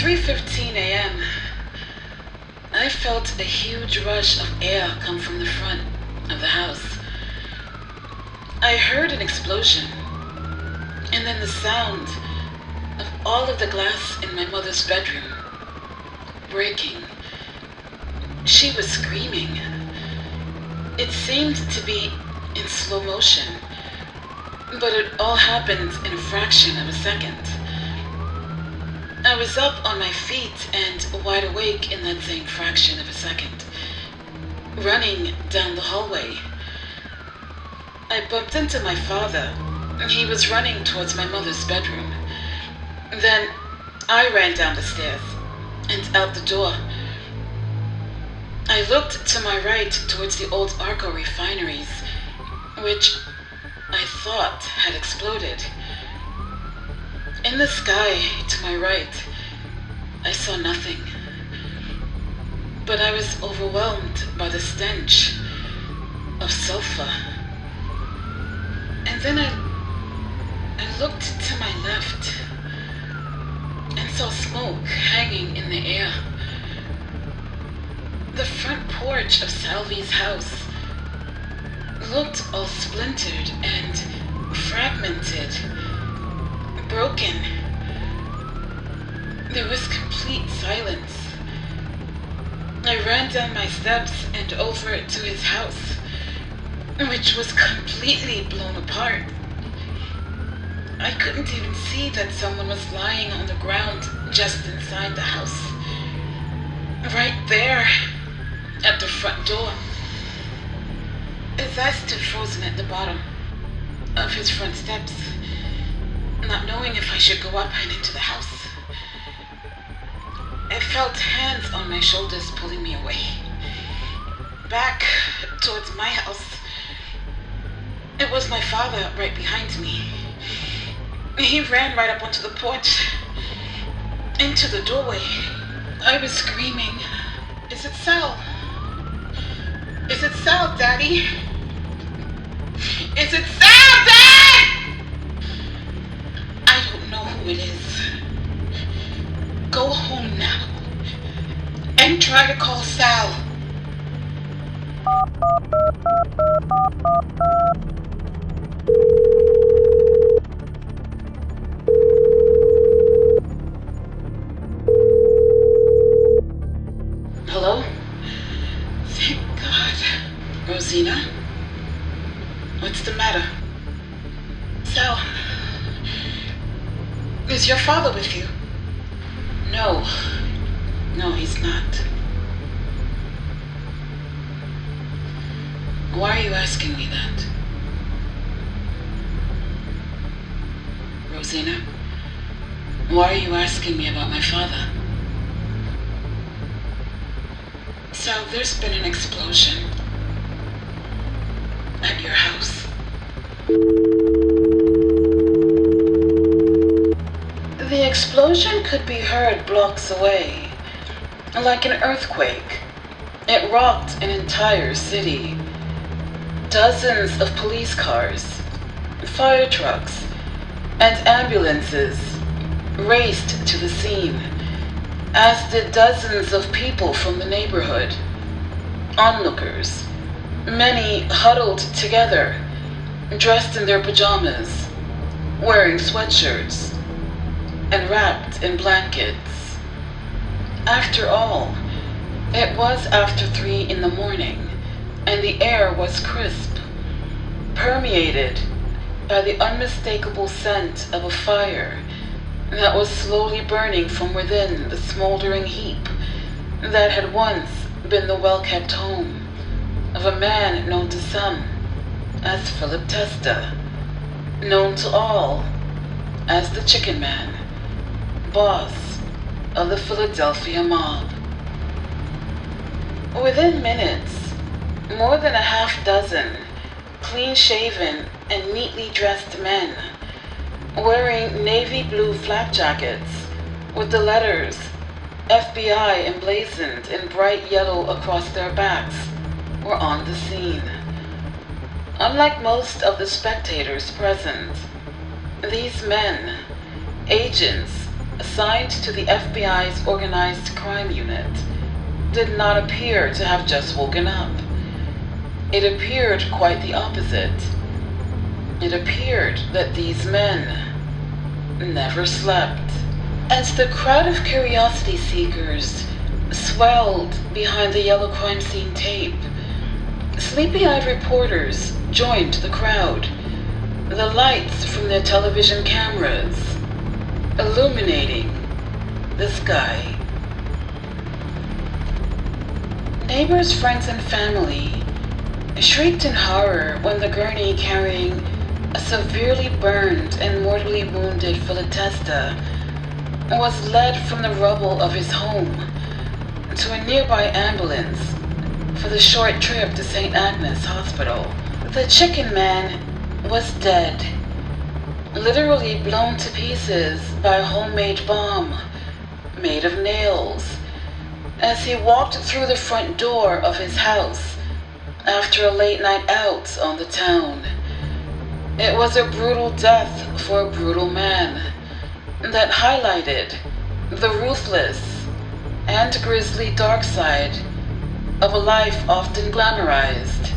3:15 a.m., I felt a huge rush of air come from the front of the house. I heard an explosion, and then the sound of all of the glass in my mother's bedroom breaking. She was screaming. It seemed to be in slow motion, but it all happened in a fraction of a second. I was up on my feet and wide awake in that same fraction of a second, running down the hallway. I bumped into my father. He was running towards my mother's bedroom. Then I ran down the stairs and out the door. I looked to my right towards the old Arco refineries, which I thought had exploded. In the sky to my right, I saw nothing, but I was overwhelmed by the stench of sulfur. And then I looked to my left and saw smoke hanging in the air. The front porch of Salvie's house looked all splintered and fragmented, broken. There was complete silence. I ran down my steps and over to his house, which was completely blown apart. I couldn't even see that someone was lying on the ground just inside the house, right there at the front door. As I stood frozen at the bottom of his front steps, not knowing if I should go up and into the house, I felt hands on my shoulders pulling me away, back towards my house. It was my father right behind me. He ran right up onto the porch, into the doorway. I was screaming, "Is it Sal? Is it Sal, Daddy? Is it Sal, Dad?" I don't know who it is. Go home now and try to call Sal. Hello? Thank God. Rosina? What's the matter? Sal, is your father with you? No, he's not. Why are you asking me that? Rosina, why are you asking me about my father? Sal, there's been an explosion at your house. The explosion could be heard blocks away, like an earthquake. It rocked an entire city. Dozens of police cars, fire trucks, and ambulances raced to the scene, as did dozens of people from the neighborhood. Onlookers, many huddled together, dressed in their pajamas, wearing sweatshirts, and wrapped in blankets. After all, it was after 3 in the morning, and the air was crisp, permeated by the unmistakable scent of a fire that was slowly burning from within the smoldering heap that had once been the well-kept home of a man known to some as Philip Testa, known to all as the Chicken Man, boss of the Philadelphia mob. Within minutes, more than a half dozen clean-shaven and neatly dressed men, wearing navy blue flak jackets with the letters FBI emblazoned in bright yellow across their backs, were on the scene. Unlike most of the spectators present, these men, agents assigned to the FBI's organized crime unit, did not appear to have just woken up. It appeared quite the opposite. It appeared that these men never slept. As the crowd of curiosity seekers swelled behind the yellow crime scene tape, sleepy-eyed reporters joined the crowd, the lights from their television cameras illuminating the sky. Neighbors, friends, and family shrieked in horror when the gurney carrying a severely burned and mortally wounded Philip Testa was led from the rubble of his home to a nearby ambulance for the short trip to St. Agnes Hospital. The chicken man was dead, literally blown to pieces by a homemade bomb made of nails as he walked through the front door of his house after a late night out on the town. It was a brutal death for a brutal man that highlighted the ruthless and grisly dark side of a life often glamorized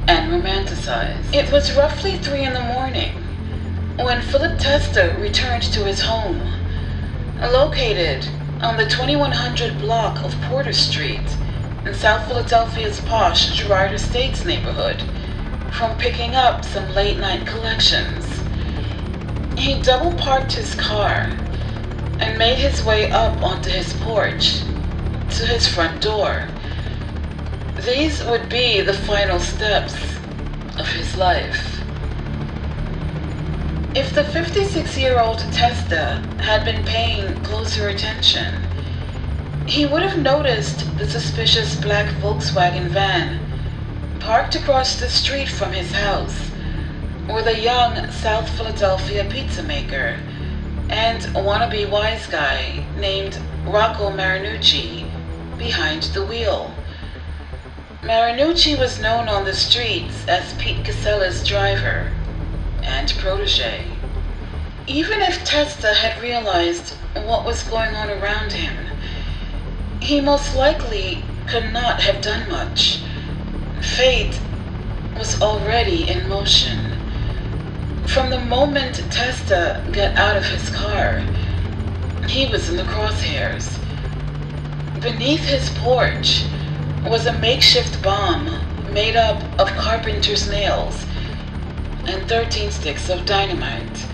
and romanticized. It was roughly 3 a.m. when Philip Testa returned to his home, located on the 2100 block of Porter Street in South Philadelphia's posh Girard Estates neighborhood, from picking up some late-night collections. He double-parked his car and made his way up onto his porch to his front door. These would be the final steps of his life. If the 56-year-old Testa had been paying closer attention, he would have noticed the suspicious black Volkswagen van parked across the street from his house, with a young South Philadelphia pizza maker and wannabe wise guy named Rocco Marinucci behind the wheel. Marinucci was known on the streets as Pete Casella's driver and protege. Even if Testa had realized what was going on around him, he most likely could not have done much. Fate was already in motion. From the moment Testa got out of his car, he was in the crosshairs. Beneath his porch was a makeshift bomb made up of carpenter's nails and 13 sticks of dynamite,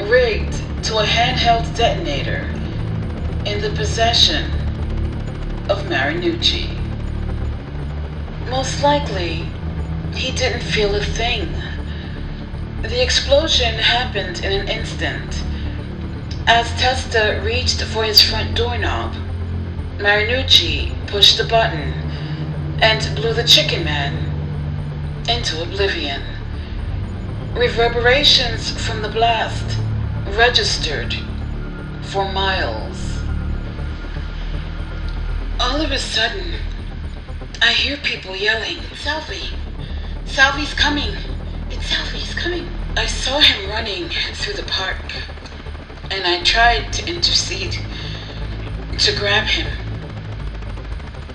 rigged to a handheld detonator in the possession of Marinucci. Most likely, he didn't feel a thing. The explosion happened in an instant. As Testa reached for his front doorknob, Marinucci pushed the button and blew the chicken man into oblivion. Reverberations from the blast registered for miles. All of a sudden, I hear people yelling, "Salvie! Salvie's coming! It's Salvie's coming!" I saw him running through the park, and I tried to intercede, to grab him,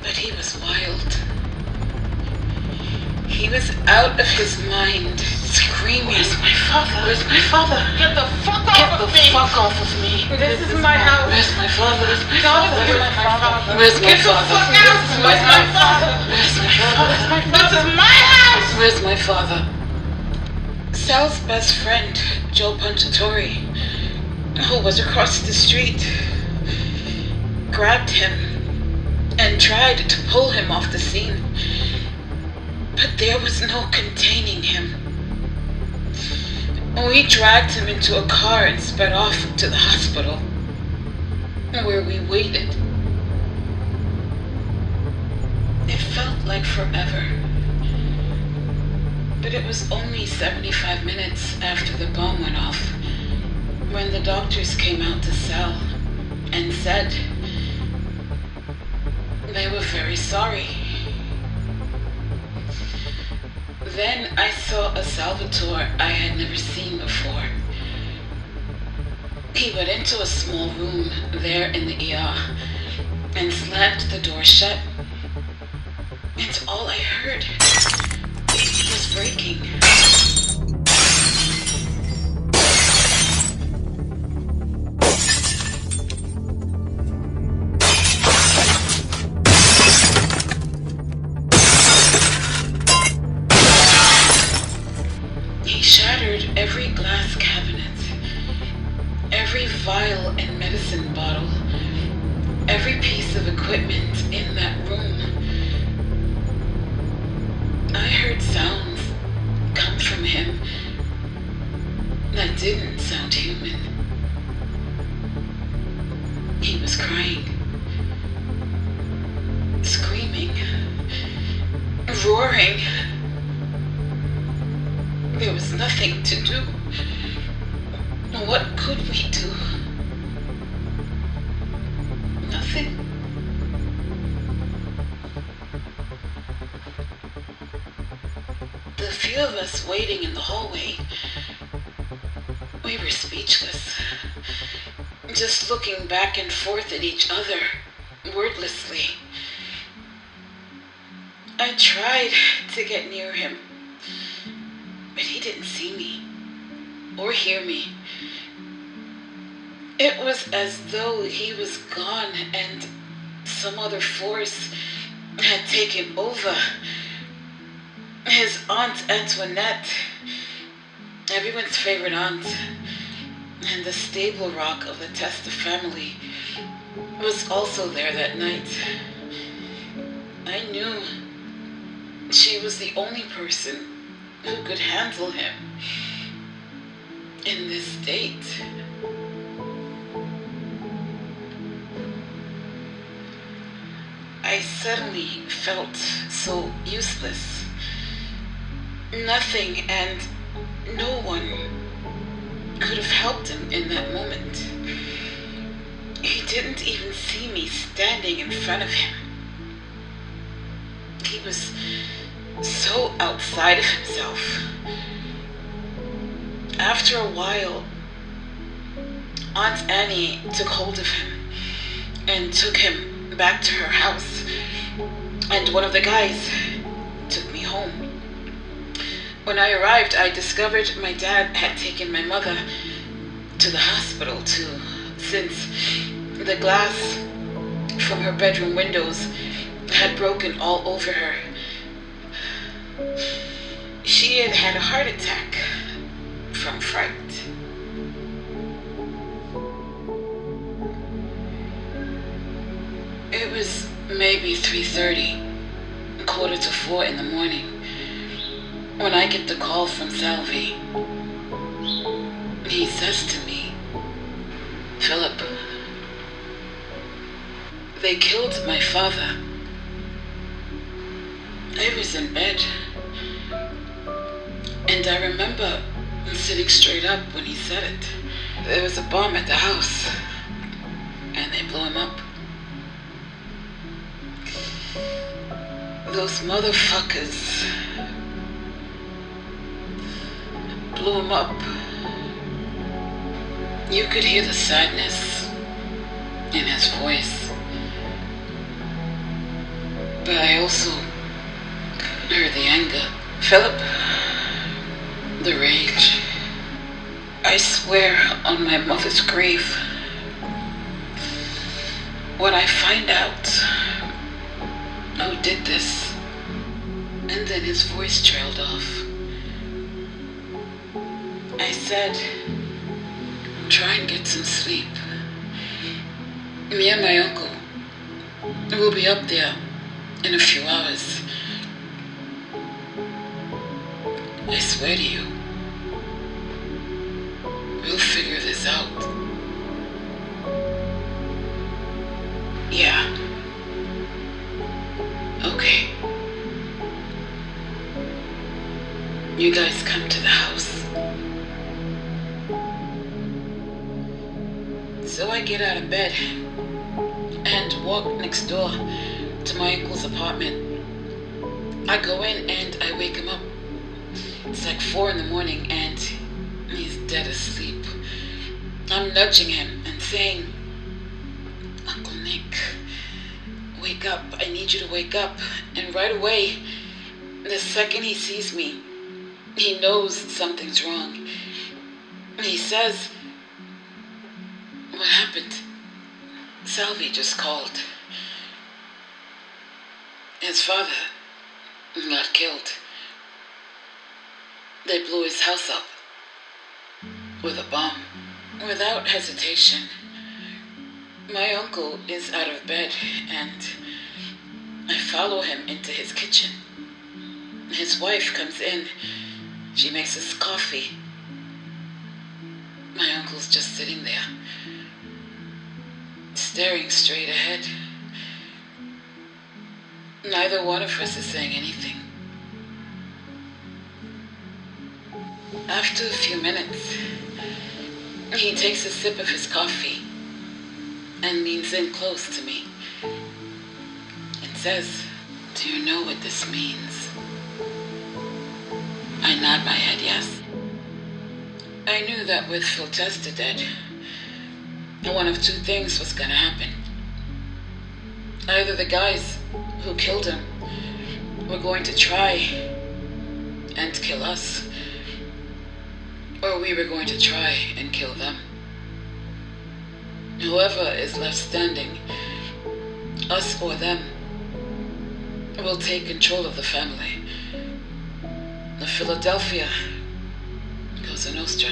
but he was wild. He was out of his mind, screaming, "Where's my father? Where's my father? Get the fuck off of me! Get the fuck off of me! This is my house! Where's my father? Where's my father? Where's my father? Where's my father? Where's my father? Where's my father? This is my house! Where's my father? Sal's best friend, Joe Punchatori, who was across the street, grabbed him and tried to pull him off the scene. But there was no containing him. We dragged him into a car and sped off to the hospital, where we waited. It felt like forever, but it was only 75 minutes after the bomb went off when the doctors came out to Sal and said they were very sorry. Then I saw a Salvatore I had never seen before. He went into a small room there in the ER and slammed the door shut. And all I heard was breaking. He shattered every glass cabinet, every vial and medicine bottle, every piece of equipment in that room. I heard sounds come from him that didn't sound human. He was crying, screaming, roaring. There was nothing to do. What could we do? Nothing. The few of us waiting in the hallway, we were speechless, just looking back and forth at each other, wordlessly. I tried to get near him, but he didn't see me or hear me. It was as though he was gone and some other force had taken over. His Aunt Antoinette, everyone's favorite aunt, and the stable rock of the Testa family, was also there that night. I knew she was the only person who could handle him in this state. I suddenly felt so useless. Nothing and no one could have helped him in that moment. He didn't even see me standing in front of him. He was so outside of himself. After a while, Aunt Annie took hold of him and took him back to her house, and one of the guys took me home. When I arrived, I discovered my dad had taken my mother to the hospital too, since the glass from her bedroom windows had broken all over her. She had had a heart attack from fright. It was maybe 3:30, 3:45 in the morning, when I get the call from Salvie. He says to me, "Philip, they killed my father." I was in bed, and I remember sitting straight up when he said it. There was a bomb at the house, and they blew him up. Those motherfuckers blew him up. You could hear the sadness in his voice, but I also heard the anger. Philip, the rage. I swear on my mother's grave, when I find out who did this. And then his voice trailed off. I said, "Try and get some sleep. Me and my uncle will be up there in a few hours. I swear to you, we'll figure this out." "Yeah. Okay. You guys come to the house." So I get out of bed and walk next door to my uncle's apartment. I go in and I wake him up. It's like 4 in the morning and he's dead asleep. I'm nudging him and saying, Uncle Nick, wake up. I need you to wake up. And right away, the second he sees me, he knows something's wrong. He says, what happened? Salvie just called. His father got killed. They blew his house up with a bomb. Without hesitation, my uncle is out of bed and I follow him into his kitchen. His wife comes in. She makes us coffee. My uncle's just sitting there, staring straight ahead. Neither one of us is saying anything. After a few minutes, he takes a sip of his coffee and leans in close to me and says, do you know what this means? I nod my head yes. I knew that with Testa dead, one of two things was gonna happen. Either the guys who killed him were going to try and kill us, or we were going to try and kill them. Whoever is left standing, us or them, will take control of the family. The Philadelphia Cosa Nostra.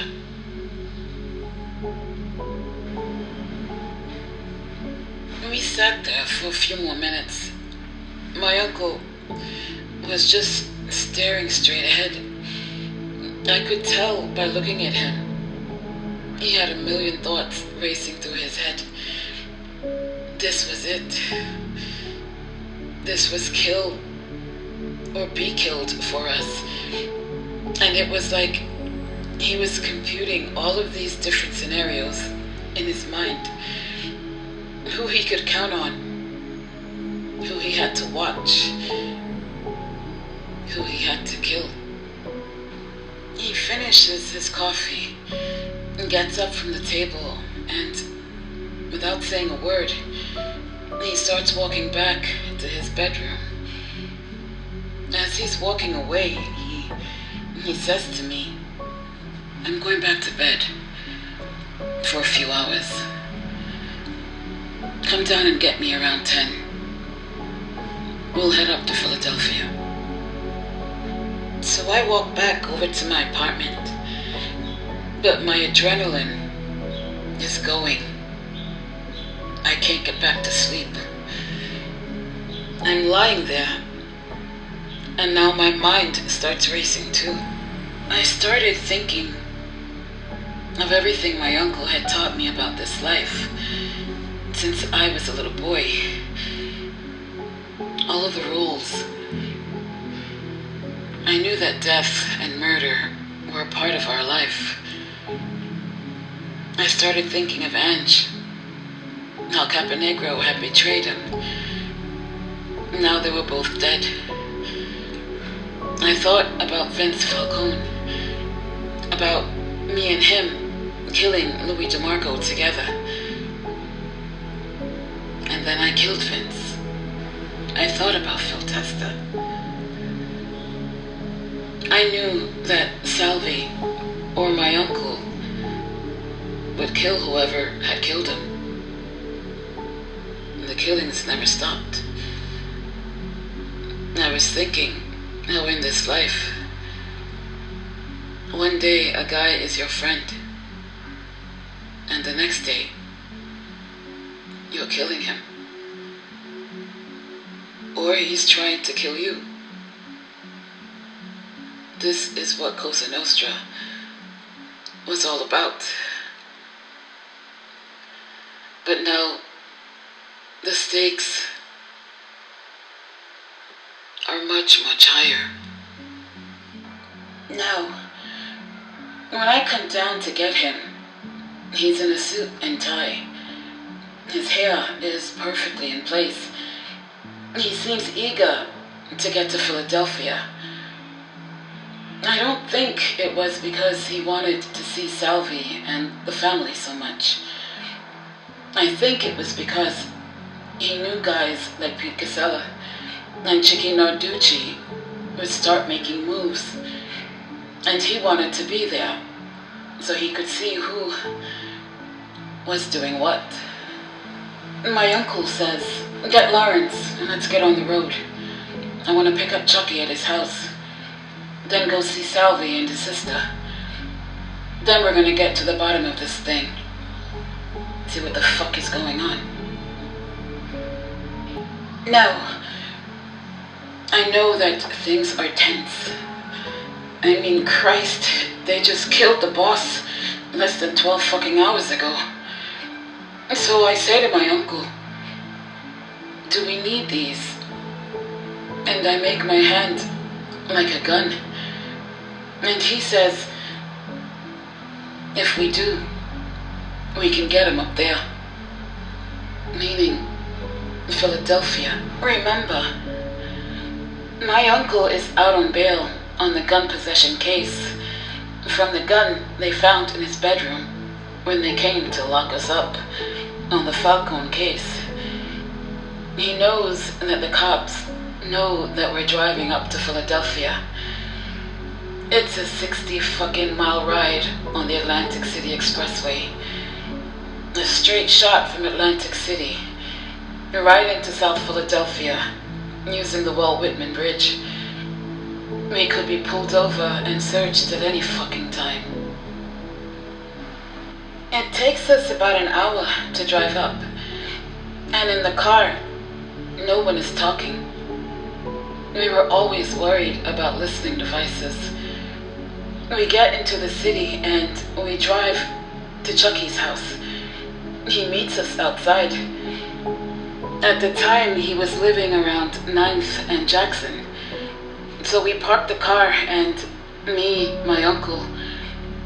We sat there for a few more minutes. My uncle was just staring straight ahead. I could tell by looking at him. He had a million thoughts racing through his head. This was it. This was kill or be killed for us. And it was like he was computing all of these different scenarios in his mind. Who he could count on. Who he had to watch. Who he had to kill. He finishes his coffee and gets up from the table and, without saying a word, he starts walking back to his bedroom. As he's walking away, he says to me, I'm going back to bed for a few hours. Come down and get me around 10. We'll head up to Philadelphia. So I walk back over to my apartment, but my adrenaline is going. I can't get back to sleep. I'm lying there, and now my mind starts racing too. I started thinking of everything my uncle had taught me about this life since I was a little boy. All of the rules. I knew that death and murder were a part of our life. I started thinking of Ange, how Caponegro had betrayed him. Now they were both dead. I thought about Vince Falcone, about me and him killing Louis DeMarco together. And then I killed Vince. I thought about Phil Testa. I knew that Salvie or my uncle would kill whoever had killed him. The killings never stopped. I was thinking how in this life, one day a guy is your friend, and the next day, you're killing him. Or he's trying to kill you. This is what Cosa Nostra was all about. But now, the stakes are much, much higher. Now, when I come down to get him, he's in a suit and tie. His hair is perfectly in place. He seems eager to get to Philadelphia. I don't think it was because he wanted to see Salvie and the family so much. I think it was because he knew guys like Pete Casella and Chickie Narducci would start making moves, and he wanted to be there so he could see who was doing what. My uncle says, "Get Lawrence and let's get on the road. I want to pick up Chuckie at his house. Then go see Salvie and his sister. Then we're gonna get to the bottom of this thing. See what the fuck is going on." Now, I know that things are tense. I mean, Christ, they just killed the boss less than 12 fucking hours ago. So I say to my uncle, "Do we need these?" And I make my hand like a gun. And he says, "If we do, we can get him up there." Meaning Philadelphia. Remember, my uncle is out on bail on the gun possession case from the gun they found in his bedroom when they came to lock us up on the Falcone case. He knows that the cops know that we're driving up to Philadelphia. It's a 60 fucking mile ride on the Atlantic City Expressway. A straight shot from Atlantic City, right into South Philadelphia, using the Walt Whitman Bridge. We could be pulled over and searched at any fucking time. It takes us about an hour to drive up, and in the car, no one is talking. We were always worried about listening devices. We get into the city and we drive to Chuckie's house. He meets us outside. At the time, he was living around 9th and Jackson. So we park the car and me, my uncle,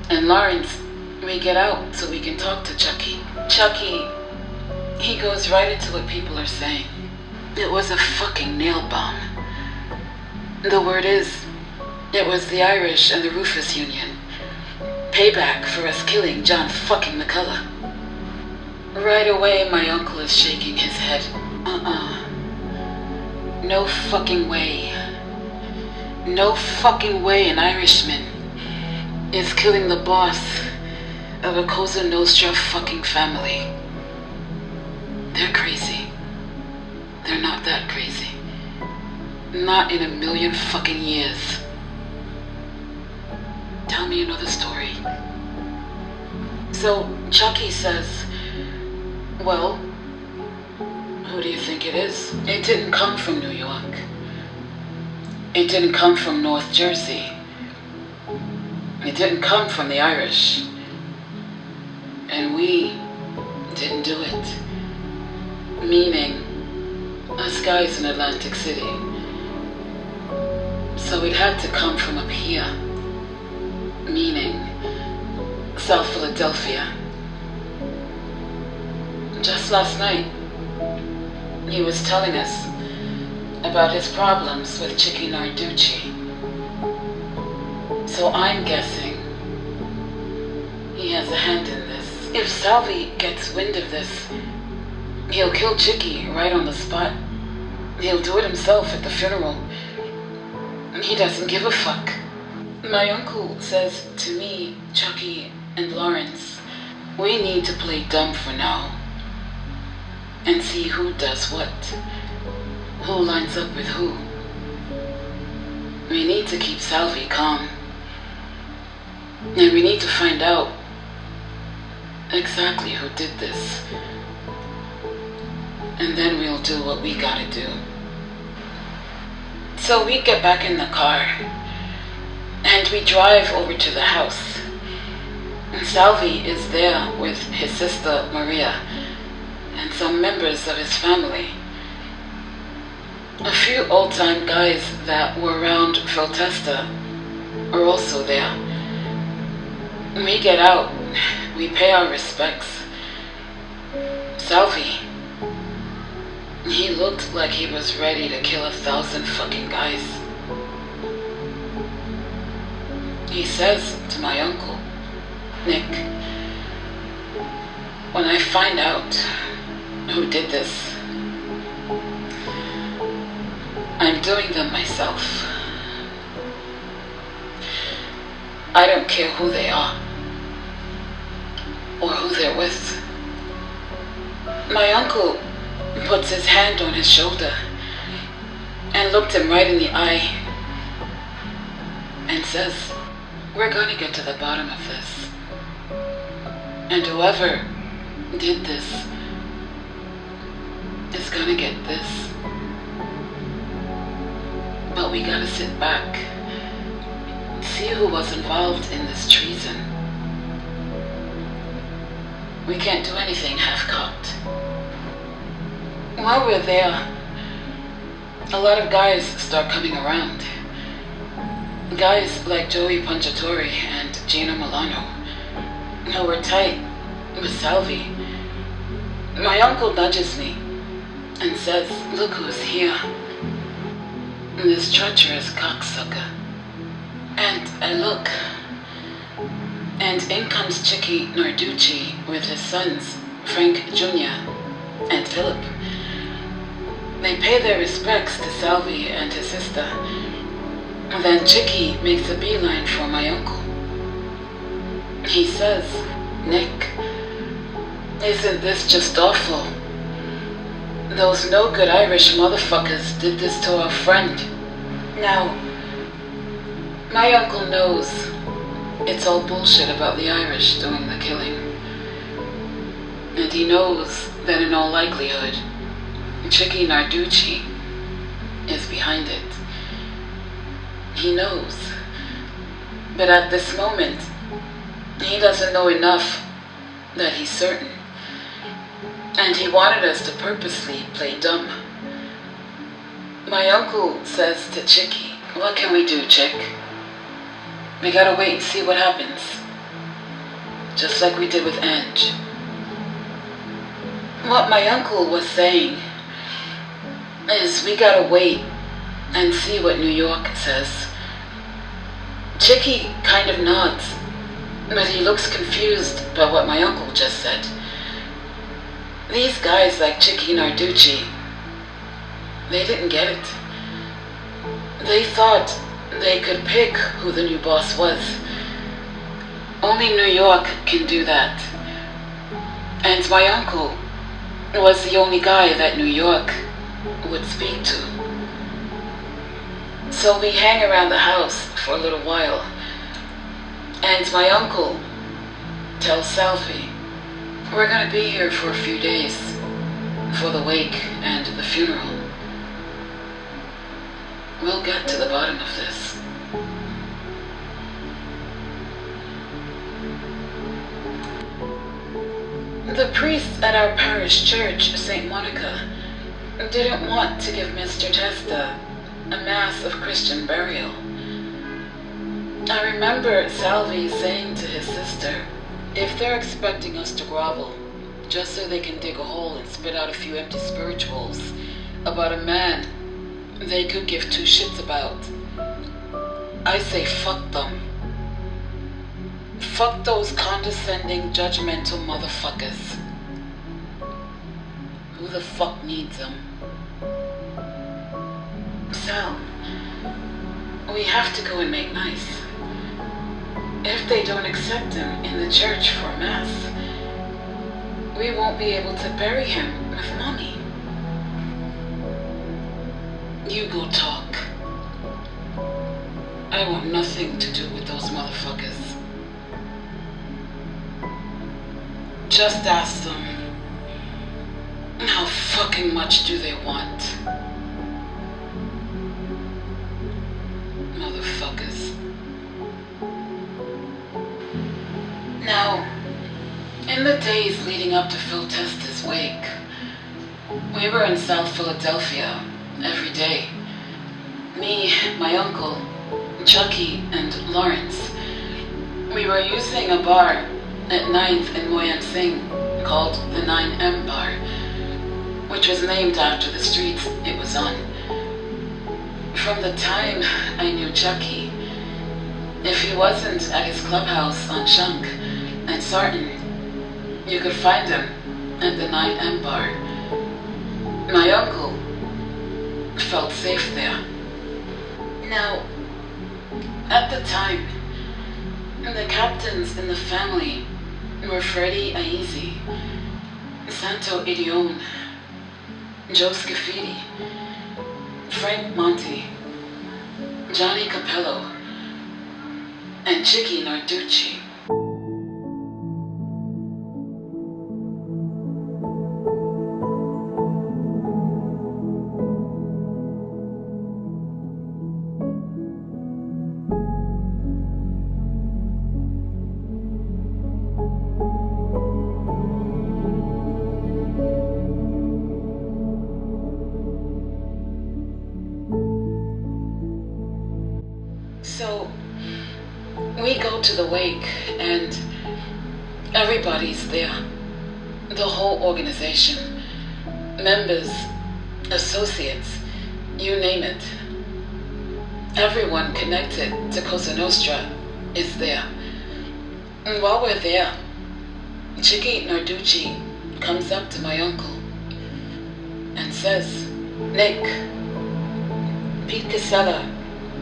and Lawrence, we get out so we can talk to Chuckie. Chuckie, he goes right into what people are saying. It was a fucking nail bomb. The word is, it was the Irish and the Rufus Union. Payback for us killing John fucking McCullough. Right away, my uncle is shaking his head. No fucking way. No fucking way an Irishman is killing the boss of a Cosa Nostra fucking family. They're crazy. They're not that crazy. Not in a million fucking years. Tell me another story. So Chuckie says, "Well, who do you think it is? It didn't come from New York. It didn't come from North Jersey. It didn't come from the Irish. And we didn't do it." Meaning, us guys in Atlantic City. So it had to come from up here. Meaning, South Philadelphia. Just last night, he was telling us about his problems with Chickie Narducci. So I'm guessing he has a hand in this. If Salvie gets wind of this, he'll kill Chickie right on the spot. He'll do it himself at the funeral. He doesn't give a fuck. My uncle says to me, Chuckie, and Lawrence, we need to play dumb for now and see who does what, who lines up with who. We need to keep Salvie calm, and we need to find out exactly who did this, and then we'll do what we gotta do. So we get back in the car, and we drive over to the house. And Salvie is there with his sister Maria and some members of his family. A few old-time guys that were around for Testa are also there. We get out, we pay our respects. Salvie, he looked like he was ready to kill 1,000 fucking guys. He says to my uncle, Nick, when I find out who did this, I'm doing them myself. I don't care who they are or who they're with. My uncle puts his hand on his shoulder and looked him right in the eye and says, we're going to get to the bottom of this. And whoever did this is going to get this. But we got to sit back, see who was involved in this treason. We can't do anything half-cocked. While we're there, a lot of guys start coming around. Guys like Joey Punjatori and Gino Milano, who were tight with Salvie. My uncle nudges me and says, look who's here. This treacherous cocksucker. And I look, and in comes Chickie Narducci with his sons, Frank Jr. and Philip. They pay their respects to Salvie and his sister. And then Chickie makes a beeline for my uncle. He says, Nick, isn't this just awful? Those no good Irish motherfuckers did this to our friend. Now, my uncle knows it's all bullshit about the Irish doing the killing. And he knows that in all likelihood, Chickie Narducci is behind it. He knows. But at this moment, he doesn't know enough that he's certain. And he wanted us to purposely play dumb. My uncle says to Chickie, what can we do, Chick? We gotta wait and see what happens. Just like we did with Ange. What my uncle was saying is we gotta wait and see what New York says. Chickie kind of nods, but he looks confused by what my uncle just said. These guys like Chickie Narducci, they didn't get it. They thought they could pick who the new boss was. Only New York can do that. And my uncle was the only guy that New York would speak to. So we hang around the house for a little while, and my uncle tells Salvie, we're going to be here for a few days for the wake and the funeral. We'll get to the bottom of this. The priests at our parish church, St. Monica, didn't want to give Mr. Testa a mass of Christian burial. I remember Salvie saying to his sister, if they're expecting us to grovel, just so they can dig a hole and spit out a few empty spirituals about a man they could give two shits about, I say fuck them. Fuck those condescending, judgmental motherfuckers. Who the fuck needs them? Sal, we have to go and make nice. If they don't accept him in the church for mass, we won't be able to bury him with Mommy. You go talk. I want nothing to do with those motherfuckers. Just ask them, how fucking much do they want? Motherfuckers. Now, in the days leading up to Phil Testa's wake, we were in South Philadelphia every day. Me, my uncle, Chuckie, and Lawrence. We were using a bar at 9th and Moyam Singh called the 9M Bar, which was named after the streets it was on. From the time I knew Chuckie, If he wasn't at his clubhouse on Shunk and Sarton, you could find him at the 9M bar. My uncle felt safe there. Now, at the time, the captains in the family were Freddie Aizi, Santo Idione, Joe Scafidi, Frank Monti, Johnny Capello, and Chickie Narducci. So, we go to the wake and everybody's there. The whole organization. Members, associates, you name it. Everyone connected to Cosa Nostra is there. And while we're there, Chickie Narducci comes up to my uncle and says, "Nick, Pete Casella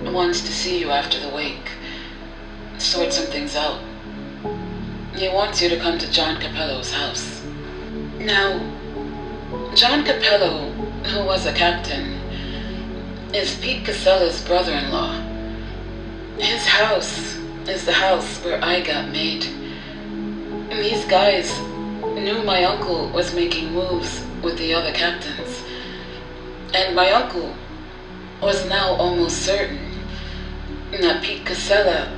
wants to see you after the wake. Sort some things out. He wants you to come to John Capello's house." Now, John Capello, who was a captain, is Pete Casella's brother-in-law. His house is the house where I got made. And these guys knew my uncle was making moves with the other captains. And my uncle was now almost certain that Pete Casella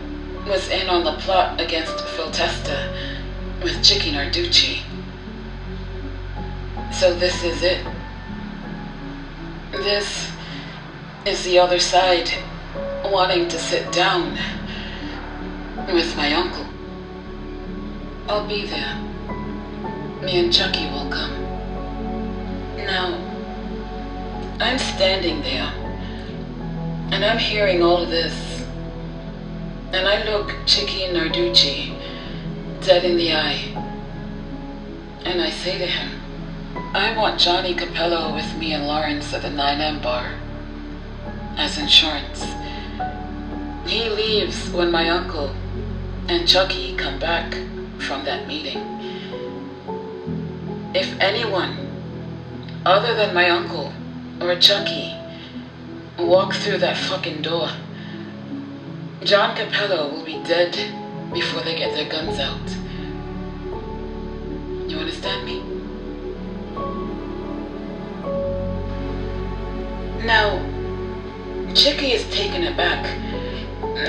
was in on the plot against Phil Testa with Chickie Narducci. So this is it. This is the other side wanting to sit down with my uncle. I'll be there. Me and Chuckie will come. Now, I'm standing there, and I'm hearing all of this, and I look Chickie Narducci dead in the eye, and I say to him, "I want Johnny Capello with me and Lawrence at the 9M bar as insurance." He leaves when my uncle and Chuckie come back from that meeting. If anyone other than my uncle or Chuckie walk through that fucking door, John Capello will be dead before they get their guns out. You understand me? Now, Chickie is taken aback.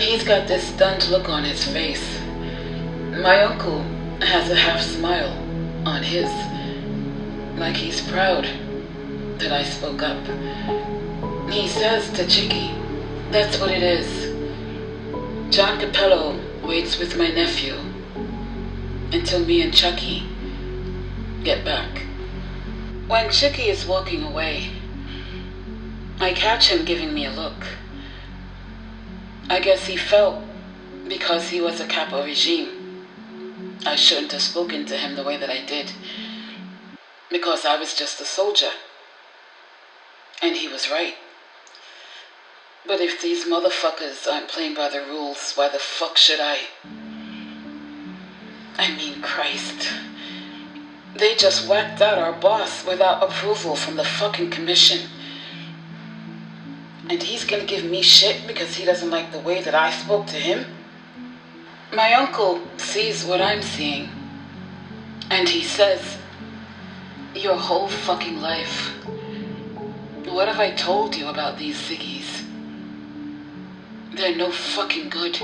He's got this stunned look on his face. My uncle has a half smile on his, like he's proud that I spoke up. He says to Chickie, "That's what it is. John Capello waits with my nephew until me and Chuckie get back." When Chickie is walking away, I catch him giving me a look. I guess he felt because he was a capo regime, I shouldn't have spoken to him the way that I did, because I was just a soldier. And he was right. But if these motherfuckers aren't playing by the rules, why the fuck should I? I mean, Christ. They just whacked out our boss without approval from the fucking commission. And he's gonna give me shit because he doesn't like the way that I spoke to him? My uncle sees what I'm seeing, and he says, "Your whole fucking life, what have I told you about these ciggies? They're no fucking good.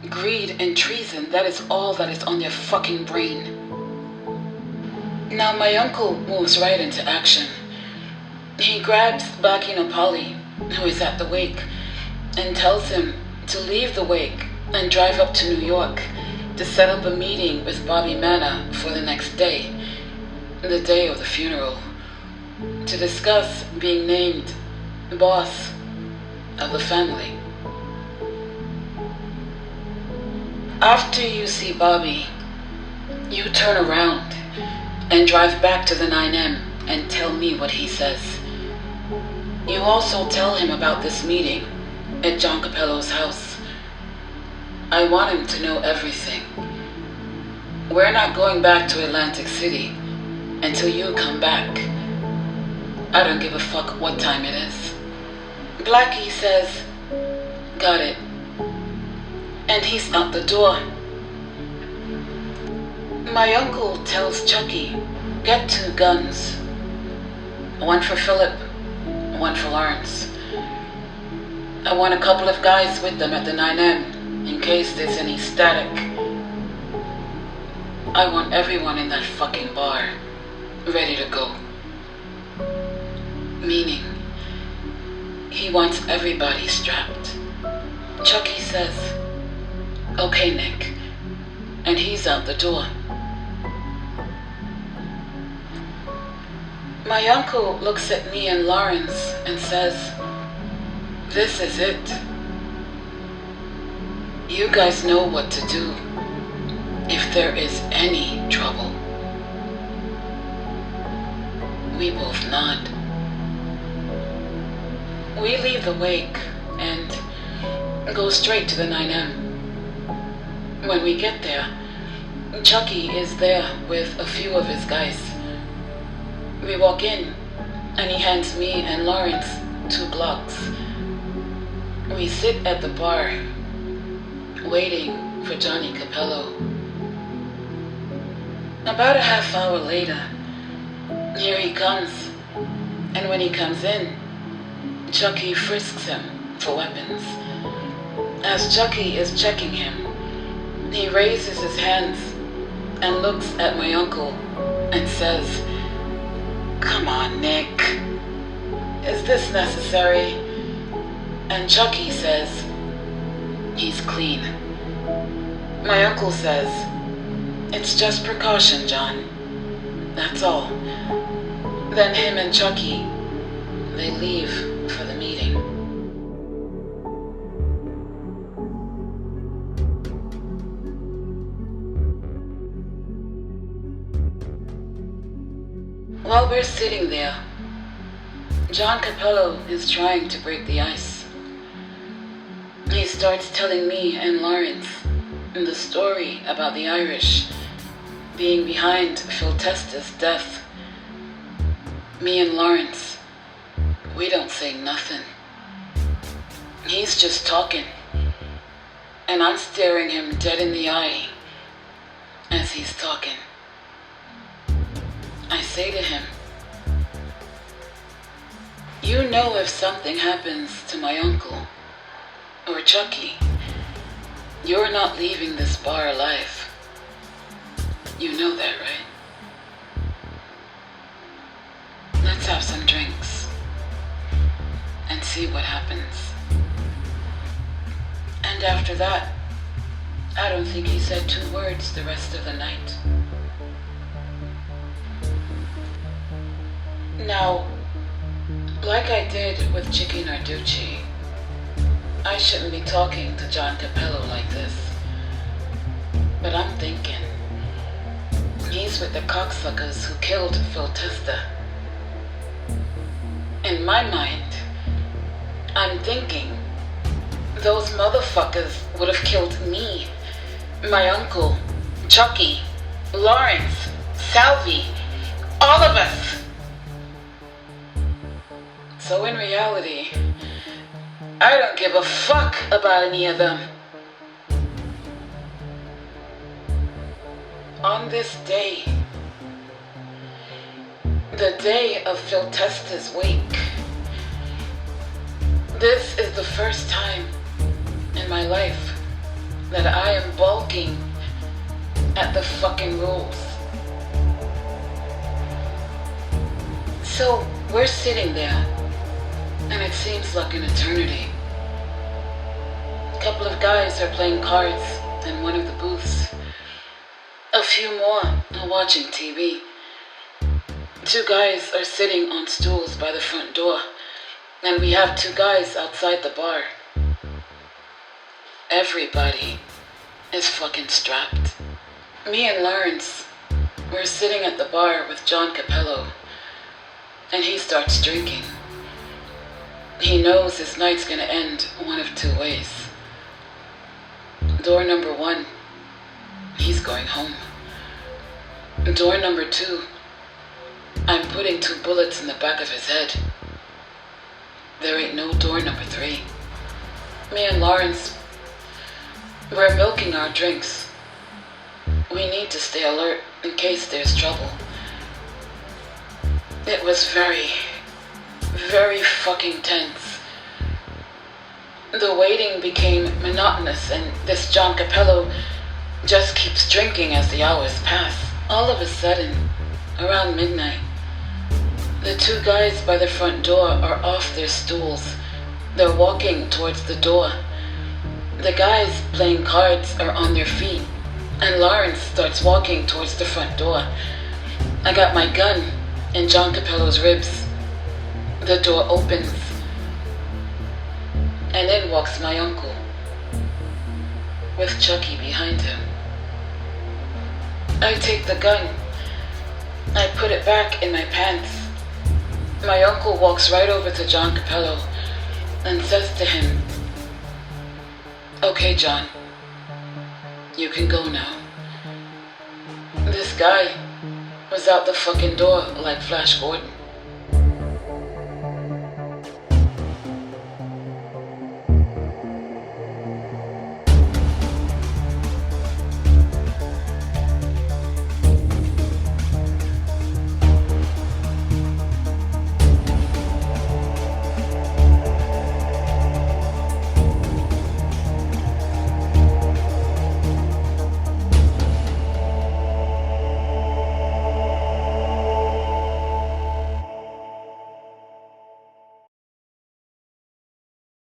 Greed and treason, that is all that is on their fucking brain." Now my uncle moves right into action. He grabs Baki Napali, who is at the wake, and tells him to leave the wake and drive up to New York to set up a meeting with Bobby Manna for the next day, the day of the funeral, to discuss being named boss of the family. After you see Bobby, you turn around and drive back to the 9M and tell me what he says. You also tell him about this meeting at John Capello's house. I want him to know everything. We're not going back to Atlantic City until you come back. I don't give a fuck what time it is. Blackie says, got it. And he's out the door. My uncle tells Chuckie, get 2 guns. One for Philip, one for Lawrence. I want a couple of guys with them at the 9M in case there's any static. I want everyone in that fucking bar ready to go. Meaning, he wants everybody strapped. Chuckie says, okay, Nick. And he's out the door. My uncle looks at me and Lawrence and says, this is it. You guys know what to do if there is any trouble. We both nod. We leave the wake and go straight to the 9M. When we get there, Chuckie is there with a few of his guys. We walk in and he hands me and Lawrence 2 blocks. We sit at the bar, waiting for Johnny Capello. About a half hour later, here he comes, and when he comes in, Chuckie frisks him for weapons. As Chuckie is checking him, he raises his hands and looks at my uncle and says, come on, Nick, is this necessary? And Chuckie says, he's clean. My uncle says, it's just precaution, John. That's all. Then him and Chuckie, they leave for the meeting. While we're sitting there, John Capello is trying to break the ice. He starts telling me and Lawrence the story about the Irish being behind Phil Testa's death. Me and Lawrence, we don't say nothing. He's just talking, and I'm staring him dead in the eye as he's talking. I say to him, you know if something happens to my uncle or Chuckie, you're not leaving this bar alive. You know that, right? Let's have some drinks and see what happens. And after that, I don't think he said 2 words the rest of the night. Now, like I did with Chickie Narducci, I shouldn't be talking to John Capello like this. But I'm thinking, he's with the cocksuckers who killed Phil Testa. In my mind, I'm thinking, those motherfuckers would have killed me, my uncle, Chuckie, Lawrence, Salvie, all of us. So in reality, I don't give a fuck about any of them. On this day, the day of Phil Testa's wake, this is the first time in my life that I am balking at the fucking rules. So we're sitting there, and it seems like an eternity. A couple of guys are playing cards in one of the booths. A few more are watching TV. 2 guys are sitting on stools by the front door, and we have 2 guys outside the bar. Everybody is fucking strapped. Me and Lawrence, we're sitting at the bar with John Capello, and he starts drinking. He knows his night's gonna end one of two ways. Door number 1, he's going home. Door number 2, I'm putting 2 bullets in the back of his head. There ain't no door number 3. Me and Lawrence, we're milking our drinks. We need to stay alert in case there's trouble. It was very, very fucking tense. The waiting became monotonous, and this John Capello just keeps drinking as the hours pass. All of a sudden, around midnight, the 2 guys by the front door are off their stools. They're walking towards the door. The guys playing cards are on their feet, and Lawrence starts walking towards the front door. I got my gun in John Capello's ribs. The door opens, and in walks my uncle, with Chuckie behind him. I take the gun. I put it back in my pants. My uncle walks right over to John Capello and says to him, "Okay, John, you can go now." This guy was out the fucking door like Flash Gordon.